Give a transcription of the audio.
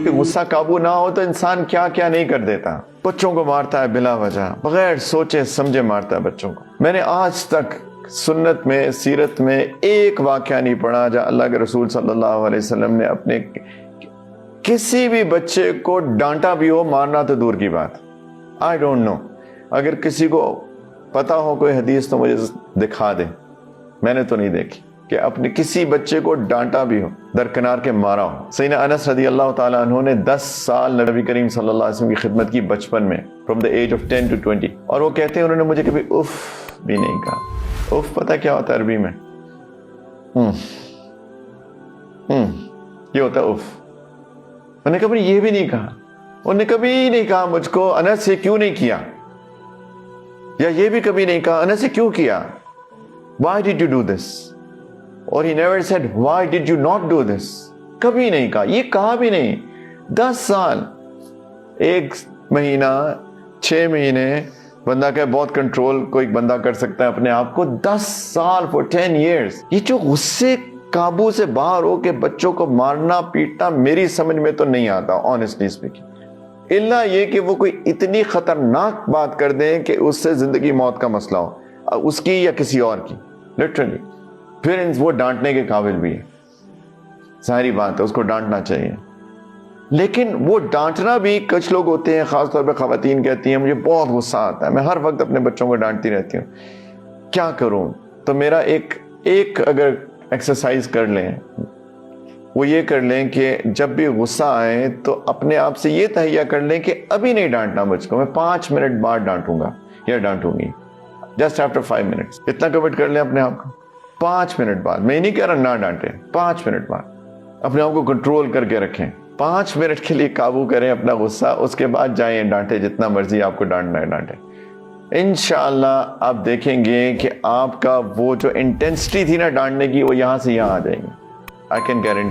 کہ غصہ قابو نہ ہو تو انسان کیا کیا نہیں کر دیتا. بچوں کو مارتا ہے بلا وجہ, بغیر سوچے سمجھے مارتا ہے بچوں کو. میں نے آج تک سنت میں, سیرت میں ایک واقعہ نہیں پڑھا جہاں اللہ کے رسول صلی اللہ علیہ وسلم نے اپنے کسی بھی بچے کو ڈانٹا بھی ہو, مارنا تو دور کی بات. آئی ڈونٹ نو, اگر کسی کو پتا ہو کوئی حدیث تو مجھے دکھا دے. میں نے تو نہیں دیکھی کہ اپنے کسی بچے کو ڈانٹا بھی ہو, درکنار کے مارا ہو. سیدنا انس رضی اللہ تعالیٰ عنہ نے 10 سال نبی کریم صلی اللہ علیہ وسلم کی خدمت کی بچپن میں, from the age of 10 to 20, اور وہ کہتے ہیں انہوں نے مجھے کبھی اف بھی نہیں کہا. اف پتہ کیا ہوتا ہے عربی میں؟ یہ ہوتا ہے اف. انہوں نے کبھی یہ بھی نہیں کہا, انہوں نے کبھی نہیں کہا مجھ کو انس سے کیوں نہیں کیا, یا یہ بھی کبھی نہیں کہا انس سے کیوں کیا, why did you do this, اور he never said why did you not do this. کبھی نہیں کہا, یہ کہا بھی نہیں. 10 سال, 1 مہینہ, 6 مہینے, بندہ کہ بہت کنٹرول کوئی بندہ کر سکتا ہے اپنے آپ کو. 10 سال for 10 years. یہ جو غصے قابو سے باہر ہو کے بچوں کو مارنا پیٹنا میری سمجھ میں تو نہیں آتا honestly speaking, الا یہ کہ وہ کوئی اتنی خطرناک بات کر دیں کہ اس سے زندگی موت کا مسئلہ ہو, اس کی یا کسی اور کی, لٹرلی. پھر وہ ڈانٹنے کے قابل بھی ہے, ظاہری بات ہے اس کو ڈانٹنا چاہیے. لیکن وہ ڈانٹنا بھی, کچھ لوگ ہوتے ہیں خاص طور پہ خواتین کہتی ہیں مجھے بہت غصہ آتا ہے, میں ہر وقت اپنے بچوں کو ڈانٹتی رہتی ہوں, کیا کروں. تو میرا ایک اگر ایکسرسائز کر لیں, وہ یہ کر لیں کہ جب بھی غصہ آئے تو اپنے آپ سے یہ تہیہ کر لیں کہ ابھی نہیں ڈانٹنا مجھ کو, میں 5 منٹ بعد ڈانٹوں گا یا ڈانٹوں گی, جسٹ آفٹر 5 منٹس. اتنا کمٹ کر لیں اپنے آپ کو, 5 منٹ بعد. میں نہیں کہہ رہا نہ ڈانٹیں, 5 منٹ بعد اپنے آپ کو کنٹرول کر کے رکھیں. 5 منٹ کے لیے قابو کریں اپنا غصہ, اس کے بعد جائیں ڈانٹیں جتنا مرضی آپ کو ڈانٹنا ہے ڈانٹیں. انشاءاللہ آپ دیکھیں گے کہ آپ کا وہ جو انٹینسٹی تھی نا ڈانٹنے کی, وہ یہاں سے یہاں آ جائیں گے. I can guarantee